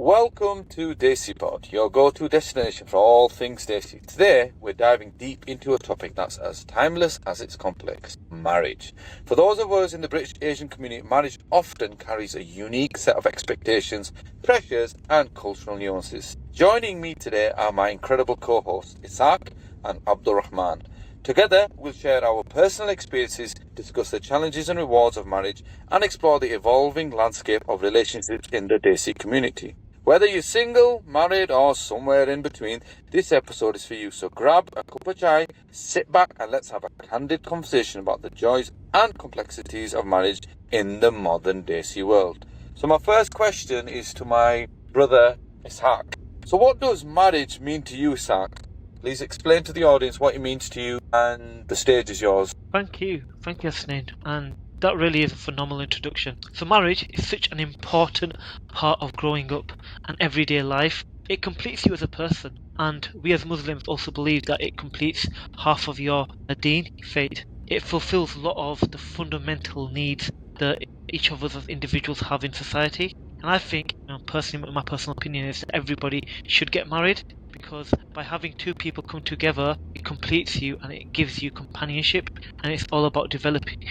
Welcome to Desi Pod, your go-to destination for all things Desi. Today, we're diving deep into a topic that's as timeless as it's complex: marriage. For those of us in the British Asian community, marriage often carries a unique set of expectations, pressures, and cultural nuances. Joining me today are my incredible co-hosts, Isaac and Abdul Rahman. Together, we'll share our personal experiences, discuss the challenges and rewards of marriage, and explore the evolving landscape of relationships in the Desi community. Whether you're single, married, or somewhere in between, this episode is for you. So grab a cup of chai, sit back, and let's have a candid conversation about the joys and complexities of marriage in the modern Desi world. So my first question is to my brother, Ishaq. So what does marriage mean to you, Ishaq? Please explain to the audience what it means to you, and the stage is yours. Thank you, Asnid. And that really is a phenomenal introduction. So marriage is such an important part of growing up and everyday life. It completes you as a person, and we as Muslims also believe that it completes half of your deen faith. It fulfills a lot of the fundamental needs that each of us as individuals have in society. And I think, personally, my personal opinion is that everybody should get married, because by having two people come together, it completes you and it gives you companionship, and it's all about developing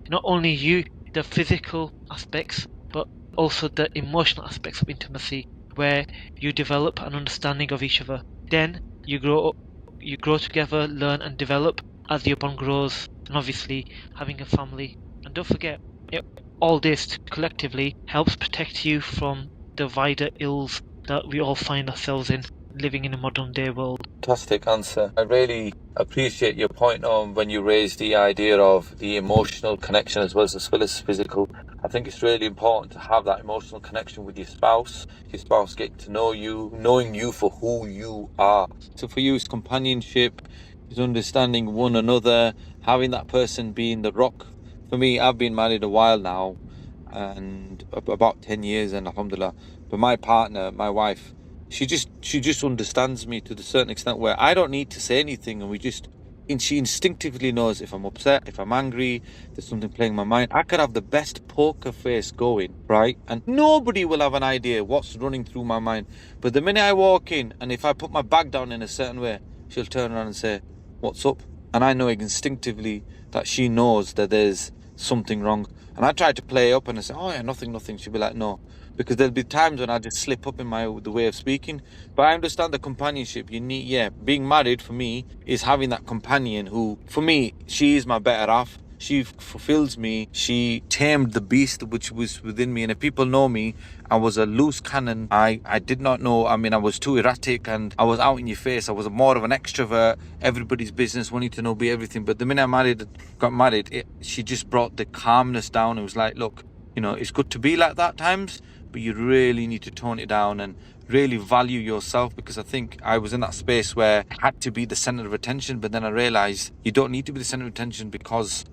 not only you, the physical aspects, but also the emotional aspects of intimacy, where you develop an understanding of each other. Then you grow up, you grow together, learn and develop as your bond grows, and obviously having a family. And don't forget, all this collectively helps protect you from the wider ills that we all find ourselves in, living in a modern day world. Fantastic answer. I really appreciate your point on when you raised the idea of the emotional connection as well as physical. I think it's really important to have that emotional connection with your spouse getting to know you, knowing you for who you are. So for you, it's companionship, it's understanding one another, having that person being the rock. For me, I've been married a while now, and about 10 years, and alhamdulillah. But my partner, my wife, she just understands me to the certain extent where I don't need to say anything, and she instinctively knows if I'm upset, if I'm angry, there's something playing in my mind. I could have the best poker face going, right? And nobody will have an idea what's running through my mind. But the minute I walk in, and if I put my bag down in a certain way, she'll turn around and say, "What's up?" And I know instinctively that she knows that there's something wrong. And I try to play up and I say, "Oh yeah, nothing." She'll be like, "No." Because there'll be times when I just slip up in the way of speaking. But I understand the companionship you need. Being married for me is having that companion who, for me, she is my better half. She fulfills me. She tamed the beast which was within me. And if people know me, I was a loose cannon. I did not know. I was too erratic and I was out in your face. I was more of an extrovert. Everybody's business, wanting to know, be everything. But the minute I got married, she just brought the calmness down. It was like, look, it's good to be like that times, but you really need to tone it down and really value yourself. Because I think I was in that space where I had to be the center of attention, but then I realized you don't need to be the center of attention, because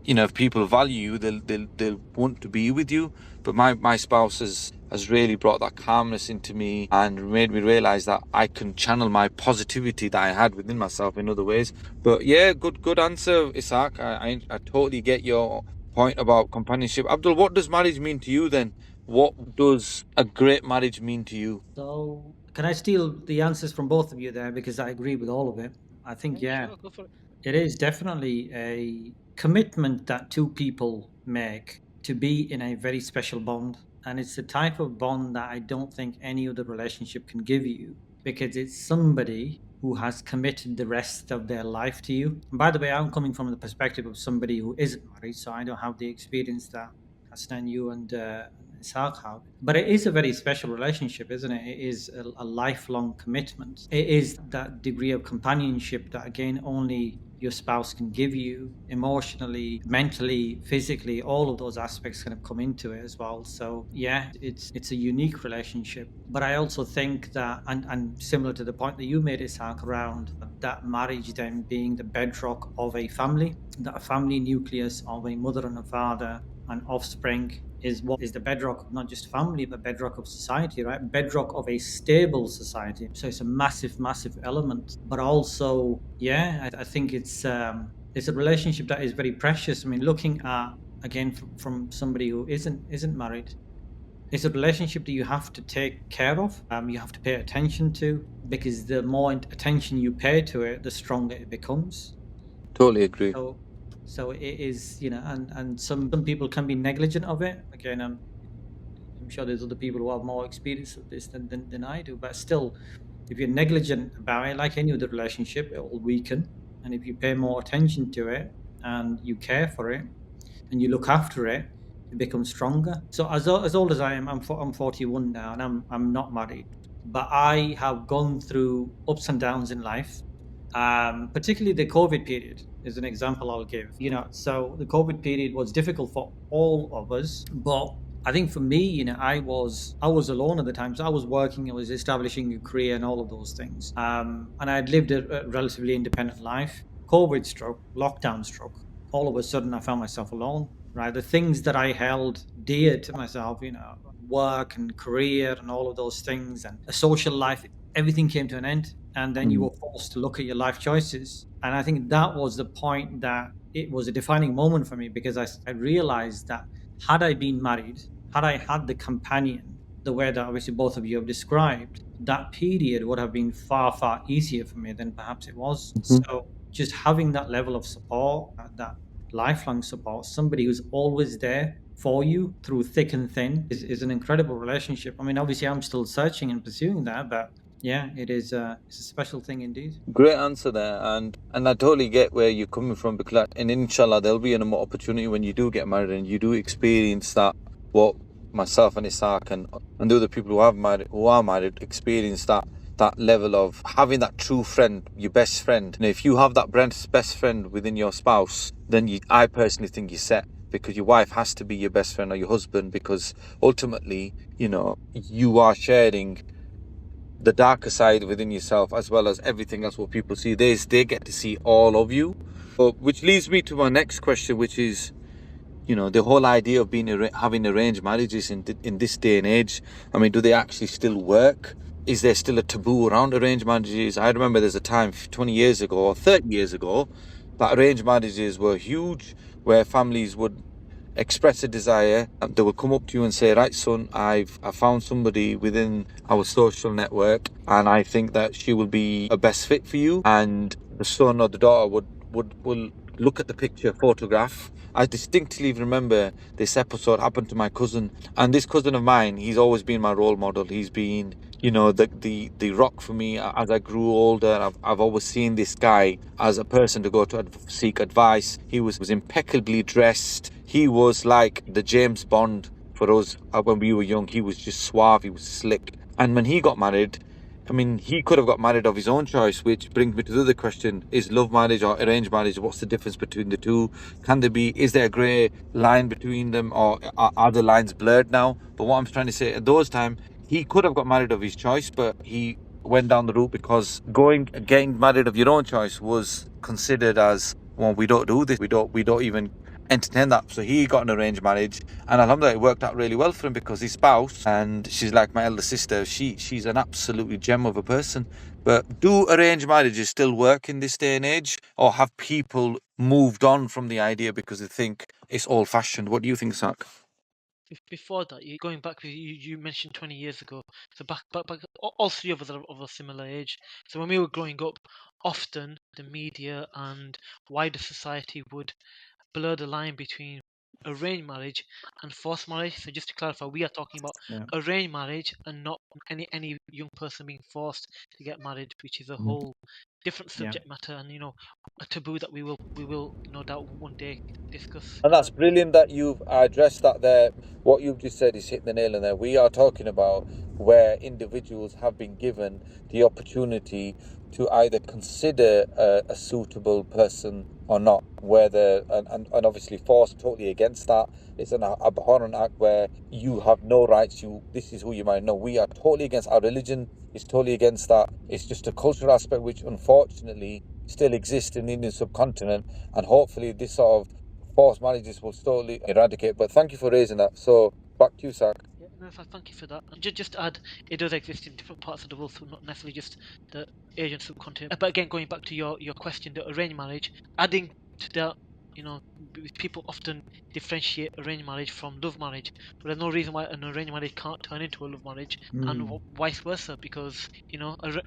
if people value you, they'll want to be with you. But my spouse has really brought that calmness into me and made me realize that I can channel my positivity that I had within myself in other ways. But yeah, good answer, Isaac. I totally get your point about companionship. Abdul, what does marriage mean to you then? What does a great marriage mean to you? So, can I steal the answers from both of you there, because I agree with all of it? I think, yeah, Sure, go for it. it is definitely a commitment that two people make to be in a very special bond. And it's the type of bond that I don't think any other relationship can give you, because it's somebody who has committed the rest of their life to you. And by the way, I'm coming from the perspective of somebody who isn't married, so I don't have the experience that Hassan, you and Ishaq have. But it is a very special relationship, isn't it? It is a lifelong commitment. It is that degree of companionship that, again, only your spouse can give you, emotionally, mentally, physically. All of those aspects kind of come into it as well. So yeah, it's a unique relationship. But I also think that, and similar to the point that you made, Ishaq, around that marriage then being the bedrock of a family, that a family nucleus of a mother and a father and offspring is what is the bedrock of not just family, but bedrock of society, right? Bedrock of a stable society. So it's a massive, massive element. But also, yeah, I think it's a relationship that is very precious. Looking at, again, from somebody who isn't married, It's a relationship that you have to take care of. You have to pay attention to, because the more attention you pay to it, the stronger it becomes. Totally agree. So it is, and some people can be negligent of it. Again, I'm sure there's other people who have more experience of this than I do, but still, if you're negligent about it, like any other relationship, it will weaken. And if you pay more attention to it and you care for it and you look after it, it becomes stronger. So as old as I am, I'm 41 now, and I'm not married, but I have gone through ups and downs in life. Particularly the COVID period is an example I'll give. So the COVID period was difficult for all of us, but I think for me, I was alone at the time. So I was working, I was establishing a career and all of those things. And I had lived a relatively independent life. COVID struck, lockdown struck. All of a sudden I found myself alone. Right. The things that I held dear to myself, work and career and all of those things and a social life, everything came to an end. And then you were forced to look at your life choices. And I think that was the point that it was a defining moment for me, because I realized that had I been married, had I had the companion, the way that obviously both of you have described, that period would have been far, far easier for me than perhaps it was. So just having that level of support, that lifelong support, somebody who's always there for you through thick and thin, is an incredible relationship. I mean, obviously, I'm still searching and pursuing that, but yeah, it's a special thing indeed. Great answer there, and I totally get where you're coming from, because and inshallah there'll be an opportunity when you do get married and you do experience that, what myself and Isaac and the other people who are married experience, that level of having that true friend, your best friend. And if you have that best friend within your spouse, then I personally think you're set, because your wife has to be your best friend, or your husband, because ultimately, you are sharing the darker side within yourself, as well as everything else what people see. They get to see all of you. Which leads me to my next question, which is, the whole idea of having arranged marriages in this day and age. I mean, do they actually still work? Is there still a taboo around arranged marriages? I remember there's a time 20 years ago or 30 years ago that arranged marriages were huge, where families would express a desire, and they will come up to you and say, right son, I found somebody within our social network and I think that she will be a best fit for you. And the son or the daughter will look at the picture photograph. I distinctly remember this episode happened to my cousin, and this cousin of mine, he's always been my role model. He's been, the rock for me as I grew older. I've always seen this guy as a person to go to seek advice. He was impeccably dressed. He was like the James Bond for us when we were young. He was just suave, he was slick. And when he got married, I mean, he could have got married of his own choice, which brings me to the other question. Is love marriage or arranged marriage, what's the difference between the two? Is there a grey line between them, or are the lines blurred now? But what I'm trying to say, at those times, he could have got married of his choice, but he went down the route because getting married of your own choice was considered as, well, we don't do this. We don't even entertain that. So he got an arranged marriage, and alhamdulillah, it worked out really well for him, because his spouse, and she's like my elder sister, she's an absolutely gem of a person. But do arranged marriages still work in this day and age, or have people moved on from the idea because they think it's old fashioned? What do you think, Sak? Before that, going back, you mentioned 20 years ago. So back, all three of us are of a similar age. So when we were growing up, often the media and wider society would blur the line between arranged marriage and forced marriage. So just to clarify, we are talking about Yeah. arranged marriage and not any young person being forced to get married, which is a whole different subject matter, and a taboo that we will no doubt one day discuss. And that's brilliant that you've addressed that there. What you've just said is hitting the nail on there. We are talking about where individuals have been given the opportunity to either consider a suitable person or not, whether and obviously force totally against that. It's an abhorrent act where you have no rights. This is who you might know. We are totally against. Our religion is totally against that. It's just a cultural aspect which unfortunately still exists in the Indian subcontinent, and hopefully this sort of forced marriages will slowly eradicate. But thank you for raising that. So back to you, Sak. Yeah, no, thank you for that. And just to add, it does exist in different parts of the world, so not necessarily just the Asian subcontinent. But again, going back to your question, the arranged marriage, adding to that people often differentiate arranged marriage from love marriage, but there's no reason why an arranged marriage can't turn into a love marriage, and vice versa, because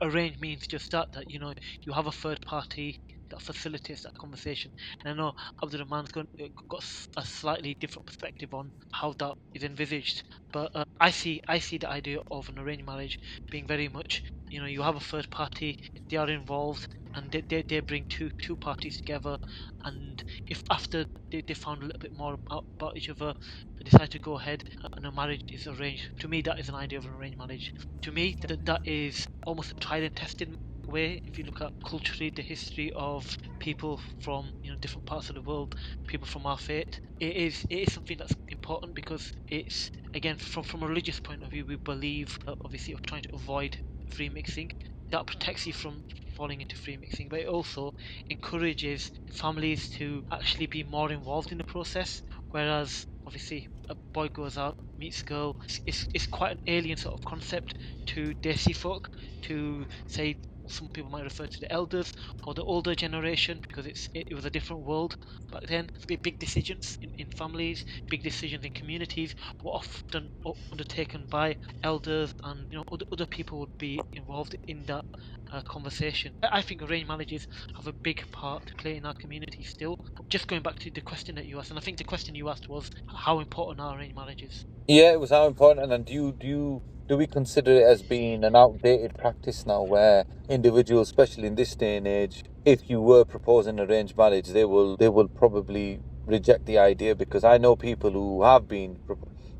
arranged means just that you have a third party that facilitates that conversation. And I know Abdurrahman's got a slightly different perspective on how that is envisaged, but I see the idea of an arranged marriage being very much, you have a third party, they are involved, and they bring two parties together, and if after they found a little bit more about each other, they decide to go ahead and a marriage is arranged. To me, that is an idea of an arranged marriage. To me, that is almost a tried and tested way. If you look at culturally the history of people from different parts of the world, people from our faith, it is something that's important, because it's, again, from a religious point of view, we believe, obviously, of trying to avoid free mixing. That protects you from falling into free mixing, but it also encourages families to actually be more involved in the process. Whereas, obviously, a boy goes out, meets a girl, it's quite an alien sort of concept to Desi folk, to say, some people might refer to the elders or the older generation, because it was a different world back then. Big decisions in families, big decisions in communities were often undertaken by elders, and other people would be involved in that conversation. I think arranged marriages have a big part to play in our community still. Just going back to the question that you asked, and I think the question you asked was, how important are arranged marriages? Yeah, it was how important. And do we consider it as being an outdated practice now, where individuals, especially in this day and age, if you were proposing arranged marriage, they will probably reject the idea, because I know people who have been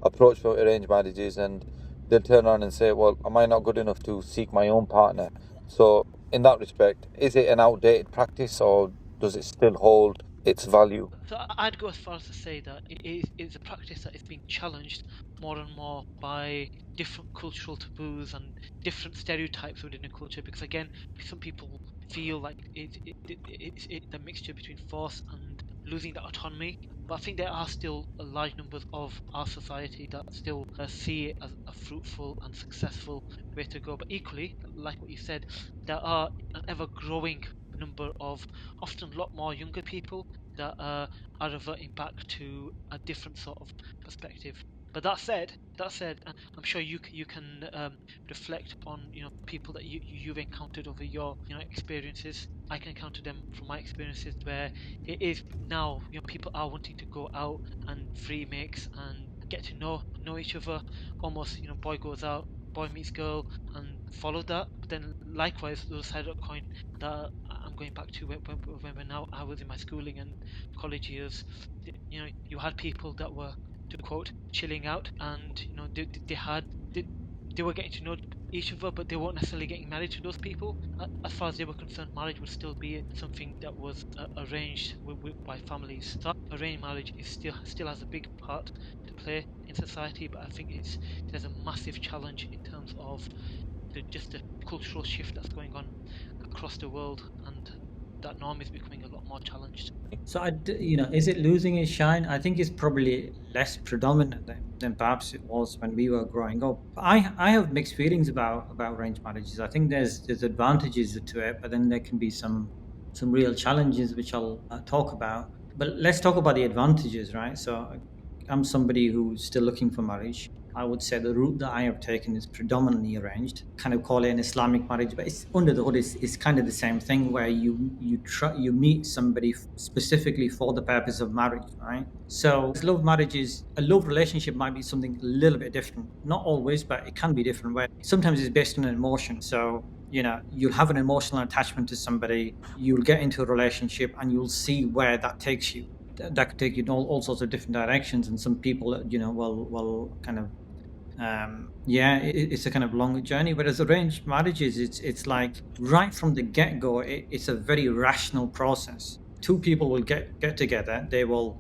approached for arranged marriages, and they'll turn around and say, "Well, am I not good enough to seek my own partner?" So, in that respect, is it an outdated practice, or does it still hold its value? So I'd go as far as to say that it's a practice that is being challenged more and more by different cultural taboos and different stereotypes within the culture. Because, again, some people feel like it's a mixture between force and losing that autonomy. But I think there are still a large numbers of our society that still see it as a fruitful and successful way to go. But equally, like what you said, there are an ever growing number of, often a lot more younger people that are reverting back to a different sort of perspective. But that said, I'm sure you can reflect on people that you've encountered over your experiences. I can encounter them from my experiences, where it is now people are wanting to go out and free mix and get to know each other. Almost boy goes out, boy meets girl, and follow that. But then likewise, the other side of the coin that I'm going back to when now I was in my schooling and college years, you had people that were, to quote, chilling out, and they were getting to know each other, but they weren't necessarily getting married to those people. As far as they were concerned, marriage would still be something that was arranged by families. So arranged marriage is still has a big part to play in society, but I think there's a massive challenge in terms of just the cultural shift that's going on across the world, and that norm is becoming a lot more challenged. So, is it losing its shine? I think it's probably less predominant than perhaps it was when we were growing up. I have mixed feelings about arranged marriages. I think there's advantages to it, but then there can be some real challenges which I'll talk about. But let's talk about the advantages, right? So, I'm somebody who's still looking for marriage. I would say the route that I have taken is predominantly arranged. Kind of call it an Islamic marriage, but it's under the hood. It's kind of the same thing, where you meet somebody specifically for the purpose of marriage, right? So love marriages, a love relationship might be something a little bit different. Not always, but it can be different. Where sometimes it's based on an emotion. So you'll have an emotional attachment to somebody. You'll get into a relationship, and you'll see where that takes you. That could take you in all sorts of different directions, and some people will kind of it's a kind of long journey. Whereas arranged marriages, it's like right from the get-go, it's a very rational process. Two people will get together. They will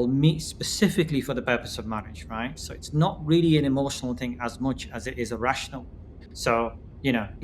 meet specifically for the purpose of marriage, right? So it's not really an emotional thing as much as it is a rational. So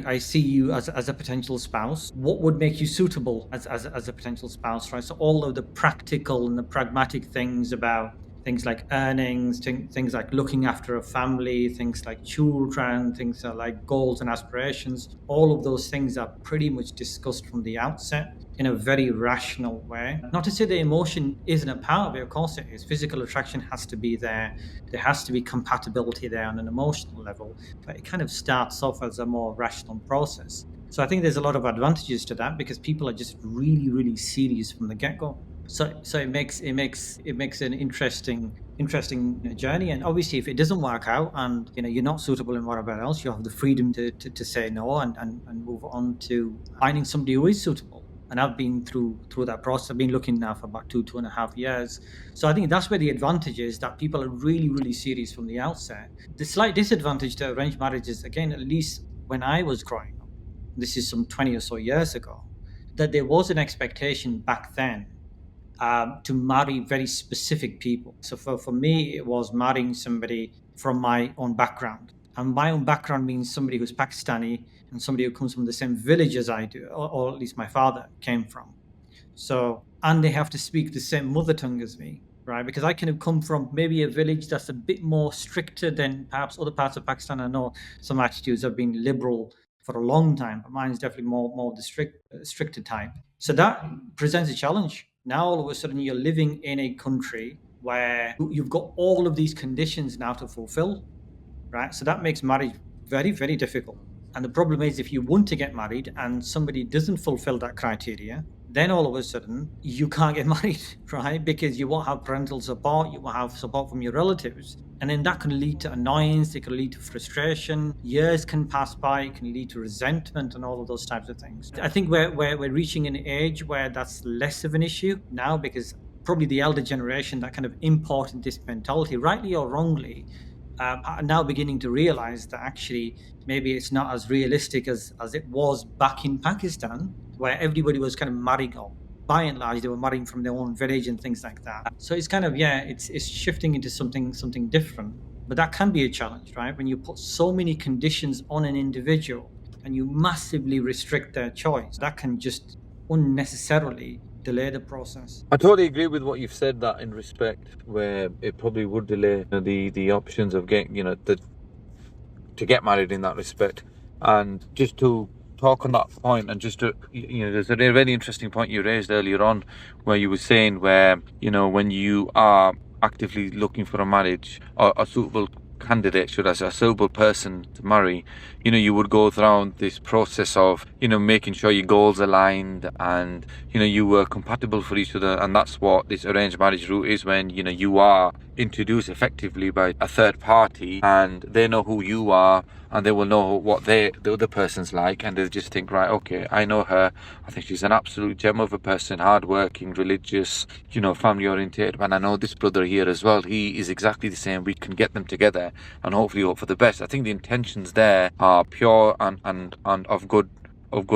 I see you as a potential spouse. What would make you suitable as a potential spouse, right? So all of the practical and the pragmatic things about things like earnings, things like looking after a family, things like children, things like goals and aspirations. All of those things are pretty much discussed from the outset in a very rational way. Not to say the emotion isn't a part of it, of course it is. Physical attraction has to be there. There has to be compatibility there on an emotional level, but it kind of starts off as a more rational process. So I think there's a lot of advantages to that because people are just really, really serious from the get-go. So it makes an interesting journey. And obviously, if it doesn't work out and you're not suitable in whatever else, you have the freedom to say no and move on to finding somebody who is suitable. And I've been through that process. I've been looking now for about 2.5 years. So I think that's where the advantage is, that people are really, really serious from the outset. The slight disadvantage to arranged marriage is, again, at least when I was growing up, this is some 20 or so years ago, that there was an expectation back then to marry very specific people. So for me, it was marrying somebody from my own background. And my own background means somebody who's Pakistani and somebody who comes from the same village as I do, or at least my father came from. So, and they have to speak the same mother tongue as me, right? Because I kind of come from maybe a village that's a bit more stricter than perhaps other parts of Pakistan. I know some attitudes have been liberal for a long time, but mine is definitely more the stricter type. So that presents a challenge. Now all of a sudden you're living in a country where you've got all of these conditions now to fulfill, right? So that makes marriage very, very difficult. And the problem is, if you want to get married and somebody doesn't fulfill that criteria, then all of a sudden you can't get married, right? Because you won't have parental support, you won't have support from your relatives. And then that can lead to annoyance, it can lead to frustration, years can pass by, it can lead to resentment and all of those types of things. I think we're reaching an age where that's less of an issue now, because probably the elder generation that kind of imported this mentality, rightly or wrongly, are now beginning to realize that actually maybe it's not as realistic as it was back in Pakistan, where everybody was kind of marrying, or by and large they were marrying from their own village and things like that. So it's kind of, it's shifting into something different. But that can be a challenge, right? When you put so many conditions on an individual and you massively restrict their choice, that can just unnecessarily delay the process. I totally agree with what you've said, that in respect where it probably would delay the options of getting, to get married in that respect. And just to talk on that point, and just to, there's a very interesting point you raised earlier on where you were saying where, when you are actively looking for a marriage or a suitable candidate, should I say, a suitable person to marry, you would go through this process of, making sure your goals aligned and, you were compatible for each other. And that's what this arranged marriage route is, when, you are introduced effectively by a third party and they know who you are and they will know what the other person's like, and they just think, right, okay, I know her, I think she's an absolute gem of a person, hardworking, religious, family oriented, and I know this brother here as well, he is exactly the same, we can get them together and hopefully hope for the best. I think the intentions there are pure and of good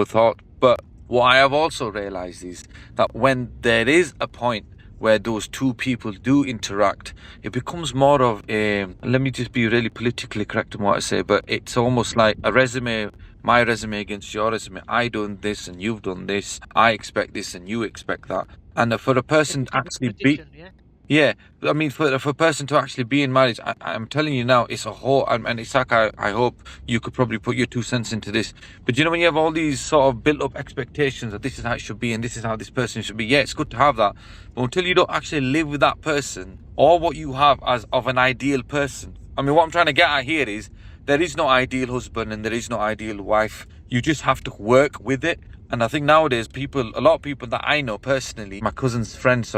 thought. But what I have also realized is that when there is a point where those two people do interact, it becomes more of a, let me just be really politically correct in what I say, but it's almost like a resume, my resume against your resume. I done this and you've done this, I expect this and you expect that. And for a person to actually be, yeah, I mean, for a person to actually be in marriage, I'm telling you now, it's a whole, and it's like, I hope you could probably put your 2 cents into this. But when you have all these sort of built up expectations that this is how it should be and this is how this person should be, yeah, it's good to have that. But until you don't actually live with that person, or what you have as of an ideal person, I mean, what I'm trying to get at here is, there is no ideal husband and there is no ideal wife. You just have to work with it. And I think nowadays a lot of people that I know personally, my cousin's friend,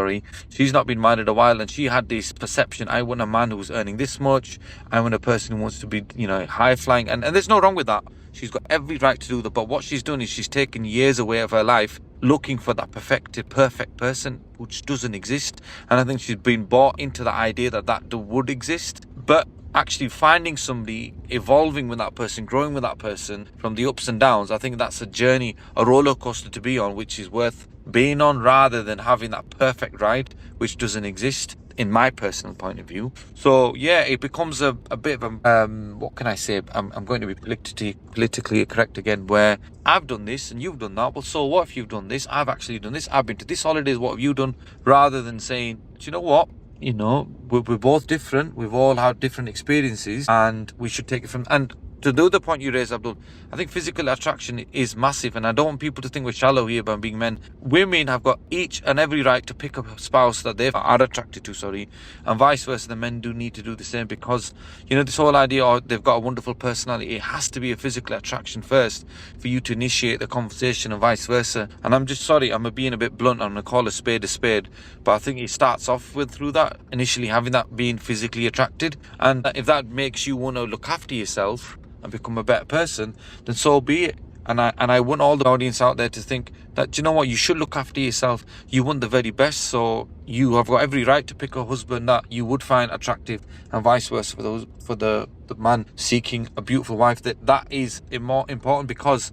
she's not been married a while, and she had this perception, I want a man who's earning this much, I want a person who wants to be, high flying, and there's no wrong with that. She's got every right to do that, but what she's done is she's taken years away of her life looking for that perfect person, which doesn't exist. And I think she's been bought into the idea that would exist. But actually finding somebody, evolving with that person, growing with that person from the ups and downs, I think that's a journey, a roller coaster to be on, which is worth being on, rather than having that perfect ride, which doesn't exist in my personal point of view. So yeah, it becomes a bit of a, what can I say, I'm going to be politically correct again, where I've done this and you've done that. Well, so what if you've done this? I've actually done this. I've been to this holidays. What have you done? Rather than saying, do you know what? we're both different. We've all had different experiences, and we should take it from. And to the other point you raised, Abdul, I think physical attraction is massive, and I don't want people to think we're shallow here by being men. Women have got each and every right to pick up a spouse that they are attracted to, and vice versa. The men do need to do the same, because this whole idea, they've got a wonderful personality. It has to be a physical attraction first for you to initiate the conversation, and vice versa. And I'm just sorry, I'm being a bit blunt. I'm gonna call a spade, but I think it starts off with through that initially having that being physically attracted, and if that makes you want to look after yourself and become a better person, then so be it. And I want all the audience out there to think that, you know what, you should look after yourself. You want the very best, so you have got every right to pick a husband that you would find attractive, and vice versa for the man seeking a beautiful wife. That is more important, because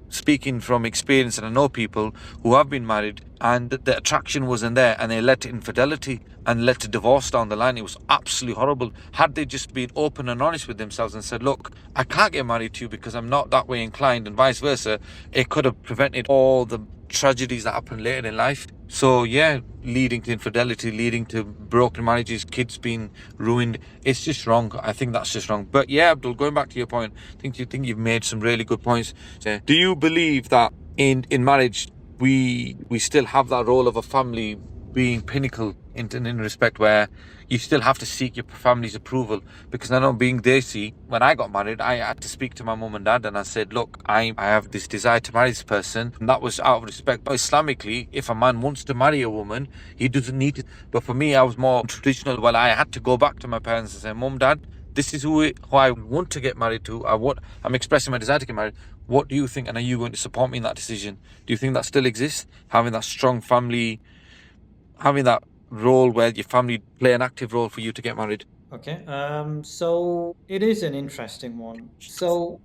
speaking from experience, and I know people who have been married and the attraction wasn't there, and they led to infidelity and led to divorce down the line. It was absolutely horrible. Had they just been open and honest with themselves and said, look, I can't get married to you because I'm not that way inclined, and vice versa, it could have prevented all the tragedies that happen later in life. So yeah, leading to infidelity, leading to broken marriages, kids being ruined. It's just wrong. I think that's just wrong. But yeah, Abdul, going back to your point, I think you've made some really good points. Do you believe that in marriage we still have that role of a family being pinnacle in respect where you still have to seek your family's approval? Because I know, being Desi, when I got married, I had to speak to my mum and dad, and I said, look, I have this desire to marry this person, and that was out of respect. But Islamically, if a man wants to marry a woman, he doesn't need to. But for me, I was more traditional. Well, I had to go back to my parents and say, mum, dad, this is who I want to get married to. I'm expressing my desire to get married. What do you think? And are you going to support me in that decision? Do you think that still exists? Having that strong family, having that role where your family play an active role for you to get married? Okay. So it is an interesting one. So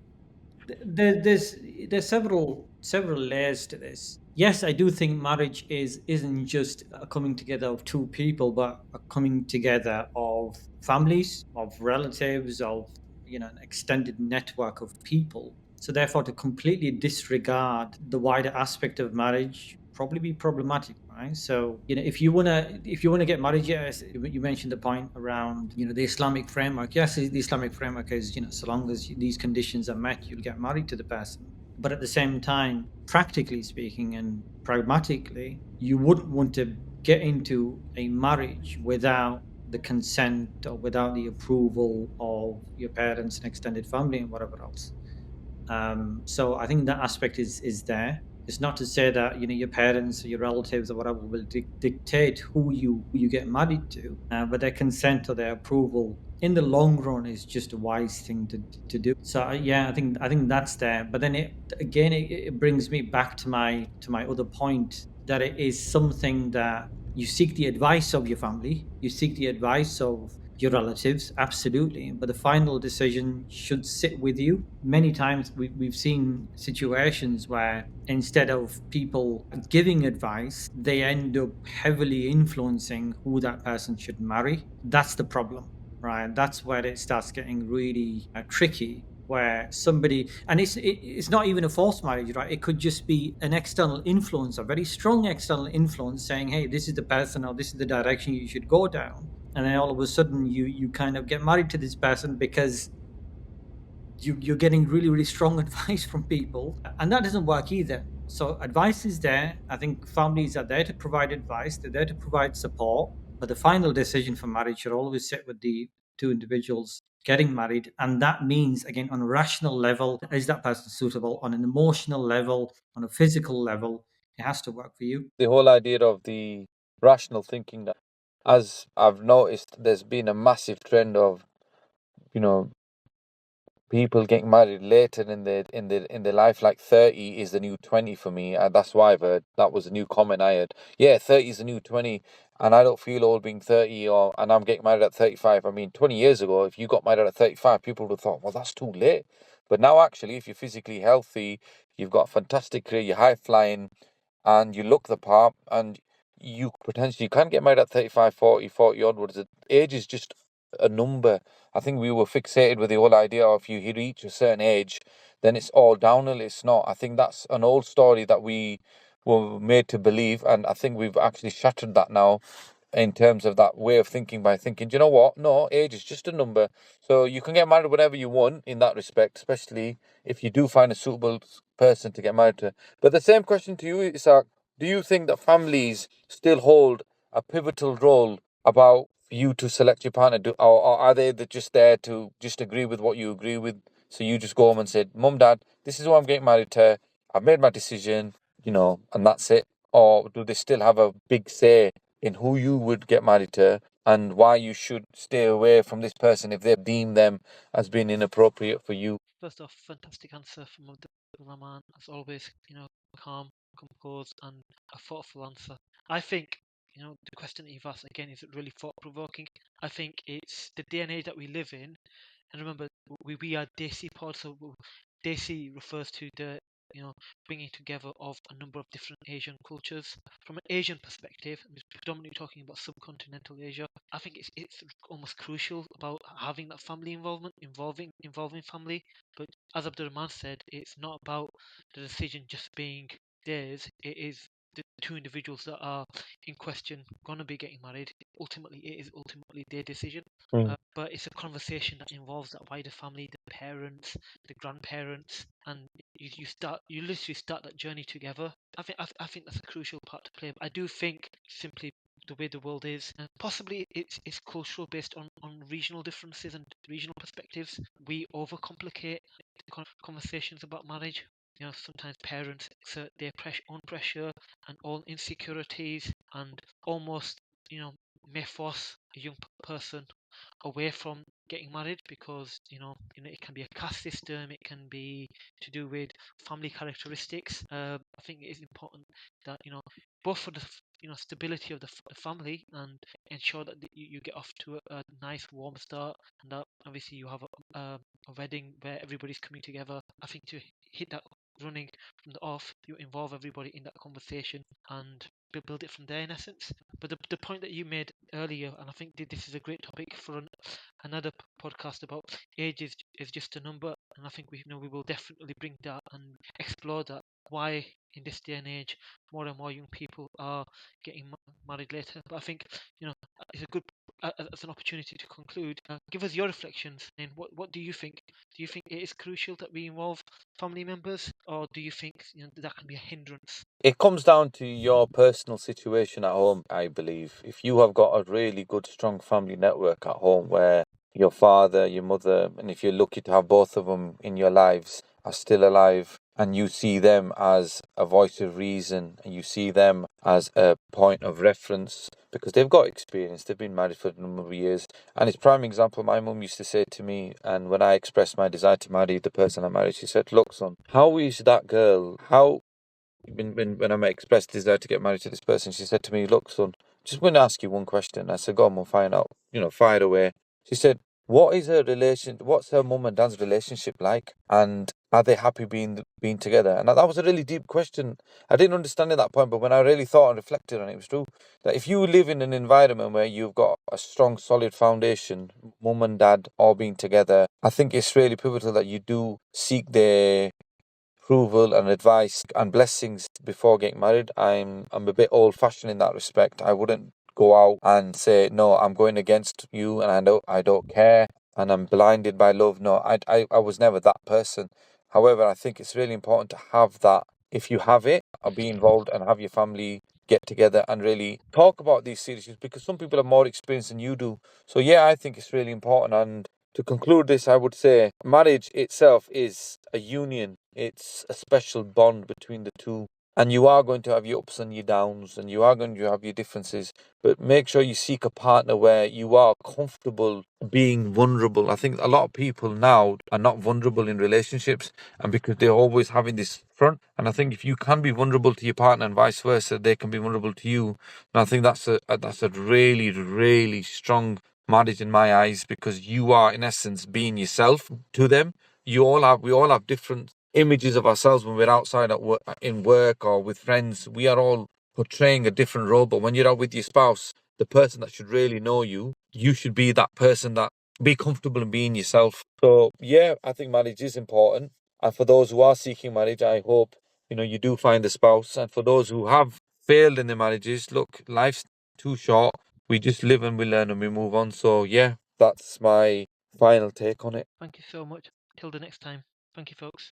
there's several layers to this. Yes, I do think marriage isn't just a coming together of two people, but a coming together of families, of relatives, of an extended network of people. So therefore, to completely disregard the wider aspect of marriage probably be problematic, right? So if you wanna get married, yes, you mentioned the point around the Islamic framework. Yes, the Islamic framework is so long as these conditions are met, you'll get married to the person. But at the same time, practically speaking and pragmatically, you wouldn't want to get into a marriage without the consent or without the approval of your parents and extended family and whatever else. So I think that aspect is there. It's not to say that your parents or your relatives or whatever will dictate who you get married to, but their consent or their approval in the long run is just a wise thing to do. So yeah, I think that's there. But then it brings me back to my other point, that it is something that you seek the advice of your family, you seek the advice of your relatives, absolutely, but the final decision should sit with you. Many times we've seen situations where instead of people giving advice, they end up heavily influencing who that person should marry. That's the problem, right? That's where it starts getting really tricky, where somebody, and it's not even a forced marriage, right? It could just be an external influence, a very strong external influence saying, hey, this is the person, or this is the direction you should go down. And then all of a sudden you kind of get married to this person because you're getting really, really strong advice from people, and that doesn't work either. So advice is there. I think families are there to provide advice, they're there to provide support, but the final decision for marriage should always sit with the two individuals getting married. And that means, again, on a rational level, is that person suitable? On an emotional level, on a physical level, it has to work for you. The whole idea of the rational thinking, that, as I've noticed, there's been a massive trend of, you know, people getting married later in their life. Like 30 is the new 20 for me, and that's why I've heard. That was a new comment I heard. Yeah, 30 is the new 20, and I don't feel old being 30, and I'm getting married at 35. I mean, 20 years ago, if you got married at 35, people would have thought, well, that's too late. But now, actually, if you're physically healthy, you've got a fantastic career, you're high flying, and you look the part, and you potentially can get married at 35, 40 onwards. Age is just a number. I think we were fixated with the whole idea of, if you reach a certain age, then it's all downhill. It's not. I think that's an old story that we were made to believe, and I think we've actually shattered that now. in terms of that way of thinking, by thinking, do you know what? No, age is just a number. So you can get married whenever you want in that respect, especially if you do find a suitable person to get married to. But the same question to you, Isaac, do you think that families still hold a pivotal role about you to select your partner? Or are they just there to just agree with what you agree with? So you just go home and say, Mum, Dad, this is who I'm getting married to. I've made my decision, and that's it. Or do they still have a big say in who you would get married to and why you should stay away from this person if they've deemed them as being inappropriate for you? First off, fantastic answer from Rahman, as always. Calm, composed, and a thoughtful answer. I think the question that you've asked again is really thought-provoking. I think it's the day and age that we live in, and remember, we are Desi pod, so Desi refers to the bringing together of a number of different Asian cultures. From an Asian perspective, I'm predominantly talking about subcontinental Asia. I think it's almost crucial about having that family involving family. But as Abdurrahman said, it's not about the decision just being theirs. It is the two individuals that are in question gonna be getting married. Ultimately, it is ultimately their decision. But it's a conversation that involves that wider family, the parents, the grandparents, and you literally start that journey together. I think that's a crucial part to play. I do think simply the way the world is, possibly it's cultural based on regional differences and regional perspectives. We overcomplicate the conversations about marriage. Sometimes parents exert their own pressure and own insecurities and almost may force a young person away from getting married because it can be a caste system, it can be to do with family characteristics. I think it is important that both for the stability of the family and ensure that you get off to a nice warm start, and that obviously you have a wedding where everybody's coming together. I think to hit that running from the off, you involve everybody in that conversation and build it from there in essence. But the point that you made earlier, and I think this is a great topic for another podcast about age is just a number, and I think we will definitely bring that and explore that, why in this day and age more and more young people are getting married later. But I think it's a good as an opportunity to conclude. Give us your reflections, and what do you think? Do you think it is crucial that we involve family members, or do you think that can be a hindrance? It comes down to your personal situation at home, I believe. If you have got a really good, strong family network at home where your father, your mother, and if you're lucky to have both of them in your lives, are still alive, and you see them as a voice of reason, and you see them as a point of reference because they've got experience, they've been married for a number of years. And it's prime example, my mum used to say to me, and when I expressed my desire to marry the person I married, she said, "Look, son, how is that girl? How when I expressed desire to get married to this person, she said to me, "Look, son, just going to ask you one question." I said, "Go on, we'll find out." Fire away. She said, "What is her relation? What's her mum and dad's relationship like? And are they happy being together?" And that was a really deep question. I didn't understand at that point, but when I really thought and reflected on it, it was true that if you live in an environment where you've got a strong, solid foundation, mum and dad all being together, I think it's really pivotal that you do seek their approval and advice and blessings before getting married. I'm a bit old fashioned in that respect. I wouldn't go out and say, "No, I'm going against you and I don't care and I'm blinded by love." No, I was never that person. However, I think it's really important to have that. If you have it, or be involved and have your family get together and really talk about these serious issues, because some people have more experience than you do. So yeah, I think it's really important. And to conclude this, I would say marriage itself is a union. It's a special bond between the two. And you are going to have your ups and your downs, and you are going to have your differences. But make sure you seek a partner where you are comfortable being vulnerable. I think a lot of people now are not vulnerable in relationships, and because they're always having this front. And I think if you can be vulnerable to your partner and vice versa, they can be vulnerable to you. And I think that's a really, really strong marriage in my eyes, because you are in essence being yourself to them. We all have different images of ourselves when we're outside at work, in work or with friends. We are all portraying a different role, but when you're out with your spouse, the person that should really know you, you should be that person that be comfortable in being yourself. So yeah, I think marriage is important. And for those who are seeking marriage, I hope you do find a spouse. And for those who have failed in their marriages, look, life's too short. we just live and we learn and we move on. So yeah, that's my final take on it. Thank you so much. Till the next time. Thank you, folks.